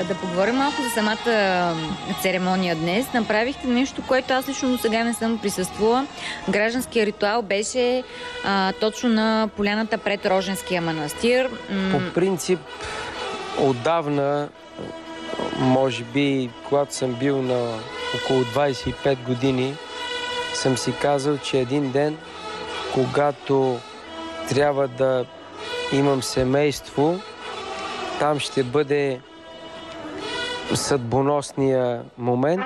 да поговорим малко за самата церемония днес. Направихте нещо, което аз лично до сега не съм присъствала. Гражданския ритуал беше точно на поляната пред Роженския манастир. По принцип, отдавна, може би, когато съм бил на около 25 години, съм си казал, че един ден, когато трябва да имам семейство, там ще бъде съдбоносния момент.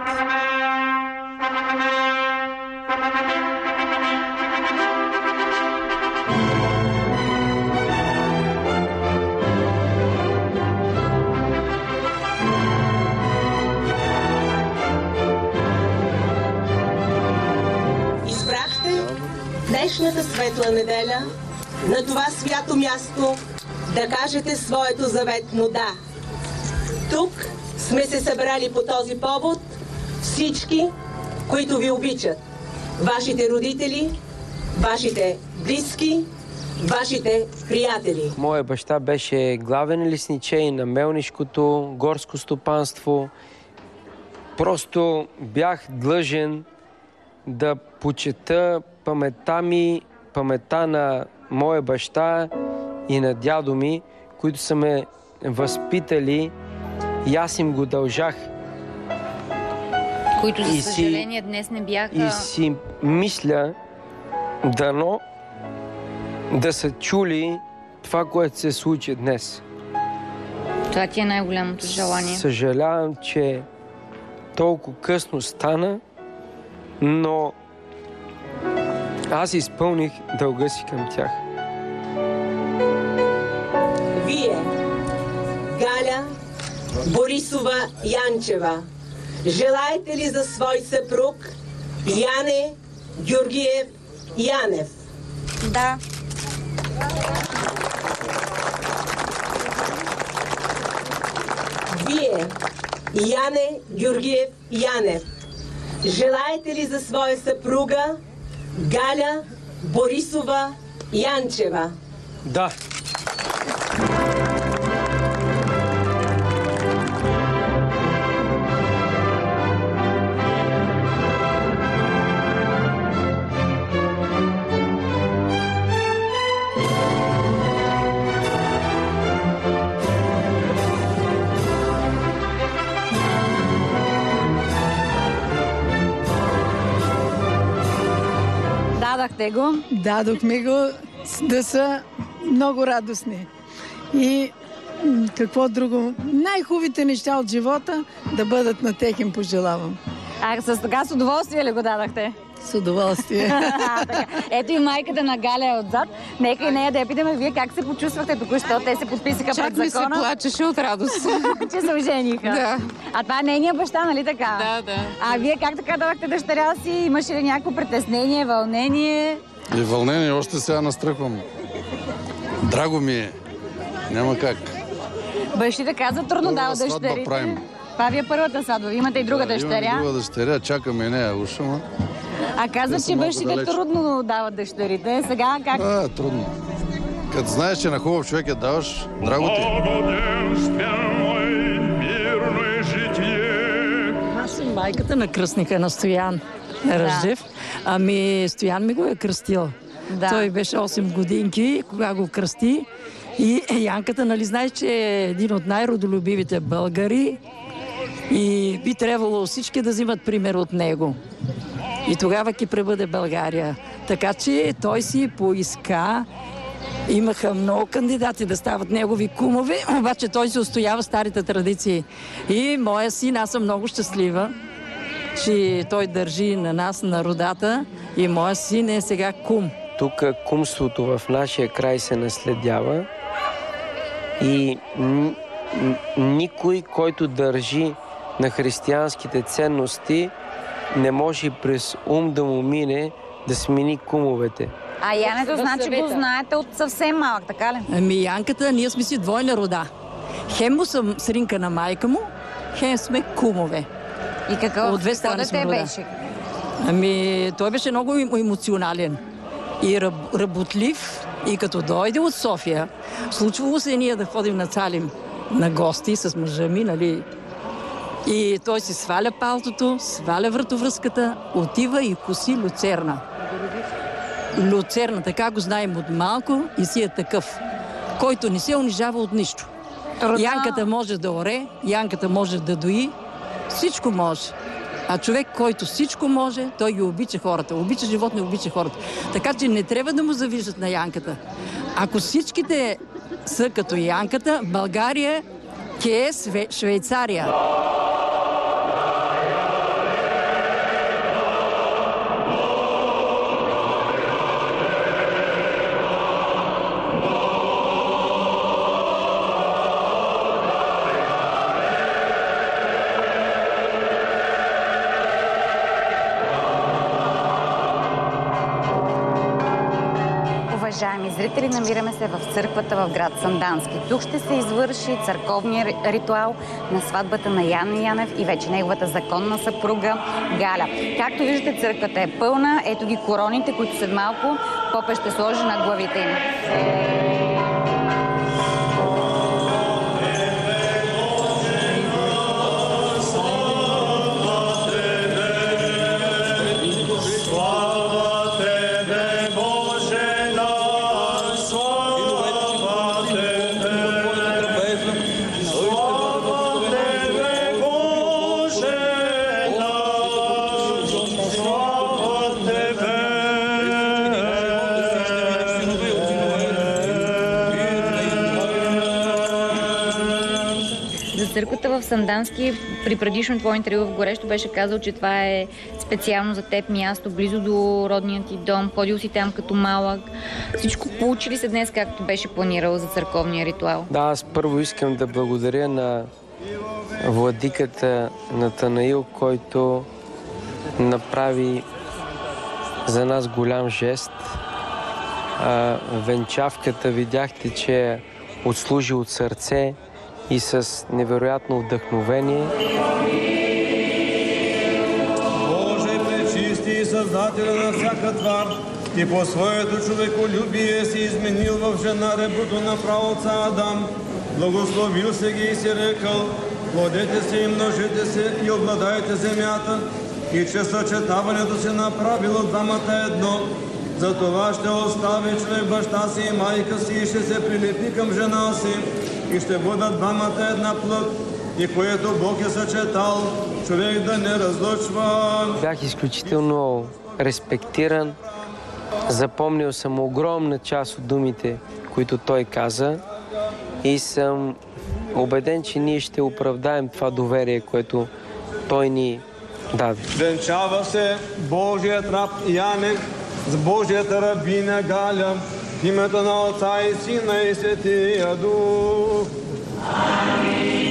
Избрахте днешната светла неделя на това свято място да кажете своето заветно да. Тук сме се събрали по този повод всички, които ви обичат. Вашите родители, вашите близки, вашите приятели. Моя баща беше главен лесничей на мелнишкото горско стопанство. Просто бях длъжен да почета паметта на моя баща и на дядо ми, които са ме възпитали, и аз им го дължах. Които, за съжаление, днес не бяха... И си мисля, дано да са чули това, което се случи днес. Това ти е най-голямото желание. Съжалявам, че толкова късно стана, но аз изпълних дълга си към тях. Вие, Галя Борисова Янчева, желаете ли за свой съпруг Яне Георгиев Янев? Да. Вие, Яне Георгиев Янев, желаете ли за своя съпруга Галя Борисова Янчева? Да. Дадахте го? Дадохме го да са много радостни. И какво друго? Най-хубавите неща от живота да бъдат на тех им пожелавам. С удоволствие ли го дадахте? С удоволствие. Ето и майката на Галя е отзад. Нека и нея да я питаме, вие как се почувствахте току-що? Те се подписаха пред закона. Чак ми се плачеше от радост. Че се ожениха. Да. А това е нейния баща, нали така? Да. А вие как така дадахте дъщеря си? Имаше ли някакво притеснение, вълнение? И вълнение, още сега настръхвам. Драго ми е. Няма как. Бащите казват, трудно дава дъщерите. Това ви е първата сватба. Имате и друга дъщеря. Имаме друга дъщеря, чакаме нея ушама. А казват, че бащите трудно дават дъщерите. Сега как? Трудно. Като знаеш, че на хубав човек я даваш, драго ти. Аз съм майката на кръстника на Стоян Ръждев. Ами Стоян ми го е кръстил. Да. Той беше 8 годинки, кога го кръсти. И Янката, нали знаеш, че е един от най-родолюбивите българи и би трябвало всички да взимат пример от него. И тогава ки пребъде България. Така че той си поиска. Имаха много кандидати да стават негови кумове, обаче той се устоява старите традиции. И моя син, аз съм много щастлива, че той държи на нас, на родата, и моя син е сега кум. Тук кумството в нашия край се наследява и никой, който държи на християнските ценности, не може през ум да му мине да смени кумовете. А Янето, значи го знаете от съвсем малък, така ли? Ами Янката, ние сме си двойна рода. Хем му съм сринка на майка му, хем сме кумове. И какво? От две страни сме рода. Беше? Ами той беше много емоционален и работлив. И като дойде от София, случвало се ние да ходим на Цалим на гости с мъжа ми, нали. И той си сваля палтото, сваля вратовръзката, отива и коси люцерна. Люцерна, така го знаем от малко и си е такъв, който не се унижава от нищо. Янката може да оре, янката може да дои, всичко може. А човек, който всичко може, той ги обича хората. Обича животни, обича хората. Така че не трябва да му завиждат на янката. Ако всичките са като янката, България е Швейцария. Уважаеми зрители, намираме се в църквата в град Сандански. Тук ще се извърши църковния ритуал на сватбата на Яне Янев и вече неговата законна съпруга Галя. Както виждате, църквата е пълна. Ето ги короните, които след малко попе ще сложи на главите им. Църквата в Сандански при предишно твое интервю в Горещо беше казал, че това е специално за теб място, близо до родния ти дом. Ходил си там като малък. Всичко получи ли се днес, както беше планирал за църковния ритуал? Да, аз първо искам да благодаря на владиката Натанаил, който направи за нас голям жест. Венчавката видяхте, че отслужи от сърце и с невероятно вдъхновение. Боже, пречисти и създателя на всяка твар, и по своето човеколюбие си изменил в жена реброто на праотца Адам. Благословил се ги и си рекал: плодете се и множете се и обладайте земята, и че съчетаването се направило двамата едно. Затова ще остави човек баща си и майка си и ще се прилепи към жена си, и ще бъдат двамата една плът, и което Бог е съчетал, човек да не разлъчва. Бях изключително респектиран. Запомнил съм огромна част от думите, които той каза, и съм убеден, че ние ще оправдаем това доверие, което той ни даде. Венчава се Божият раб Яне с Божията рабиня Галя, в името на Отца и Сина и Светия Дух. Амин.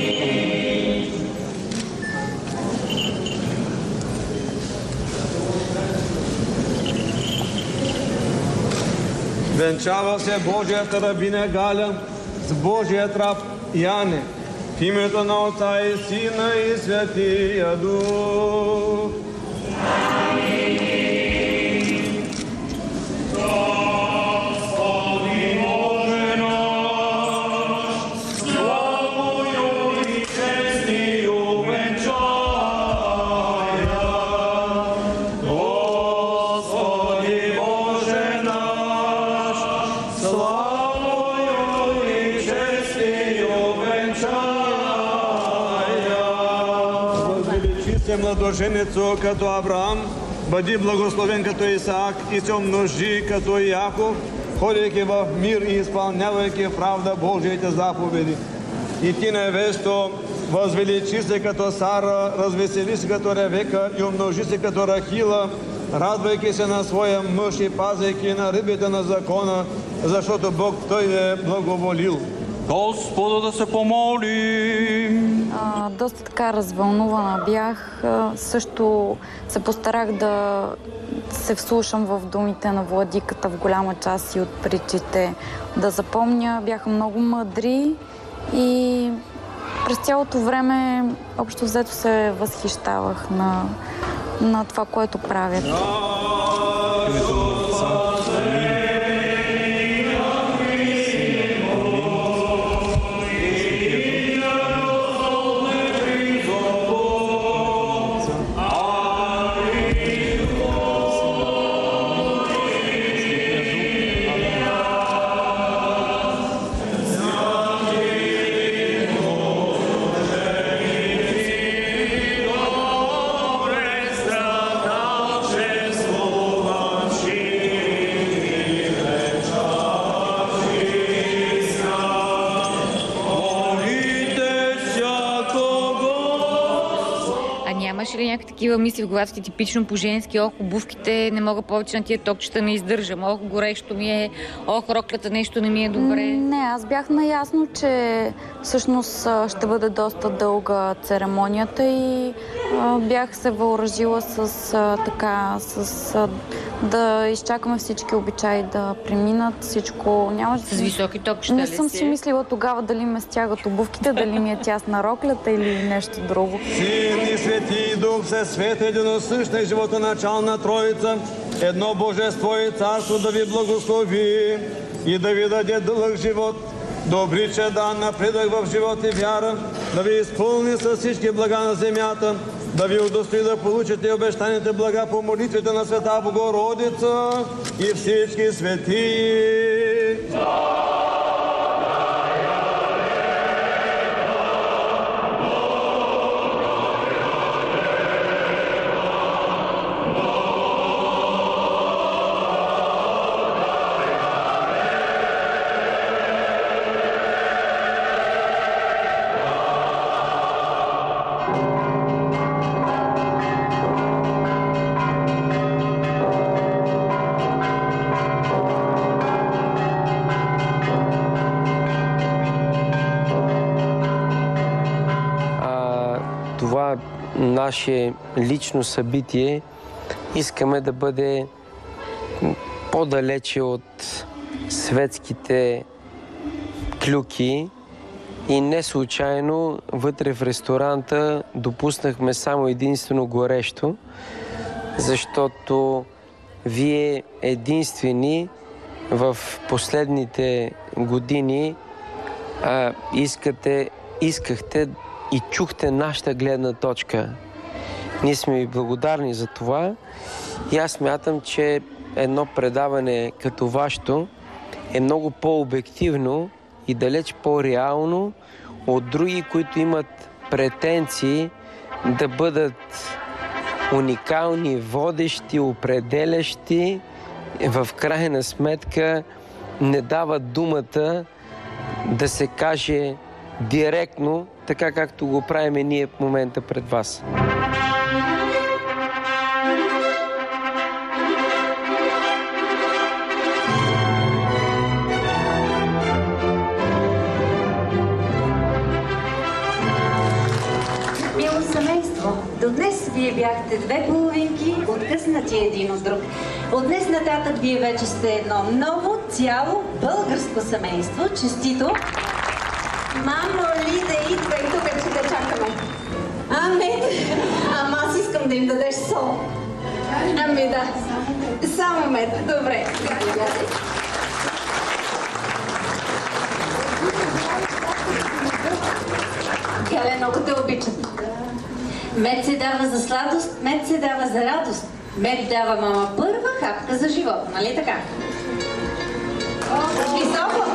Венчава се Божията рабиня Галя с Божият раб Яне, в името на Отца и Сина и Светия Дух. Младоженецо като Авраам, бъди благословен като Исаак и се умножи като Яков, ходейки в мир и изпълнявайки правда Божиите заповеди. И ти, невесто, възвеличи се като Сара, развесели се като Ревека и умножи се като Рахила, радвайки се на своя мъж и пазейки на рибите на закона, защото Бог той е благоволил. Господу да се помолим! Доста така развълнувана бях. Също се постарах да се вслушам в думите на владиката в голяма част и от притчите. Да запомня, бяха много мъдри и през цялото време общо взето се възхищавах на това, което правят. нямаше ли някакви такива мисли в главата ти, типично по женски? Ох, обувките, не мога повече на тия токчета, не издържам. Ох, горещо ми е. Ох, роклята нещо не ми е добре. Не, аз бях наясно, че всъщност ще бъде доста дълга церемонията и бях се въоръжила да изчакаме всички обичаи да преминат. Всичко няма. С високи токчета. Не съм си мислила тогава дали ме стягат обувките, дали ми е тясна роклята или нещо друго. Син и Свети Дух се света единосъщна и животоначална Троица, едно Божество и Царство да ви благослови и да ви даде дълъг живот, да обрича да напредък в живот и вяра, да ви изпълни с всички блага на земята, да ви удостои да получите обещаните блага по молитвите на Света Богородица и всички светии. Това наше лично събитие искаме да бъде по-далече от светските клюки и не случайно вътре в ресторанта допуснахме само единствено горещо, защото вие единствени в последните години искахте и чухте нашата гледна точка. Ние сме ви благодарни за това и аз смятам, че едно предаване като вашето е много по-обективно и далеч по-реално от други, които имат претенции да бъдат уникални, водещи, определящи. В крайна сметка не дават думата да се каже директно, така както го правим ние в момента пред вас. Мило семейство, до днес вие бяхте две половинки, откъснати един от друг. От днес нататък вие вече сте едно ново, цяло българско семейство. Честито! Мамо, Лида, идва и тук, че да чакаме. Ама аз искам да им дадеш сол. Ами да, само мед. Добре. Галя, много те обичат. Мед се дава за сладост, мед се дава за радост. Мед дава мама първа хапка за живот, нали така? Високо!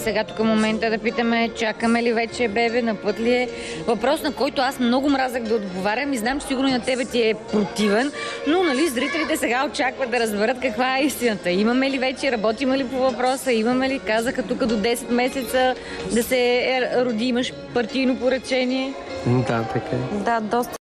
Сега тук момента да питаме, чакаме ли вече бебе, на път ли е? Въпрос, на който аз много мразах да отговарям и знам, че сигурно и на тебе ти е противен, но нали зрителите сега очакват да разберат каква е истината. Имаме ли вече, работим ли по въпроса, имаме ли, казаха тук до 10 месеца да се роди, имаш партийно поръчение? Да, така е. Да, доста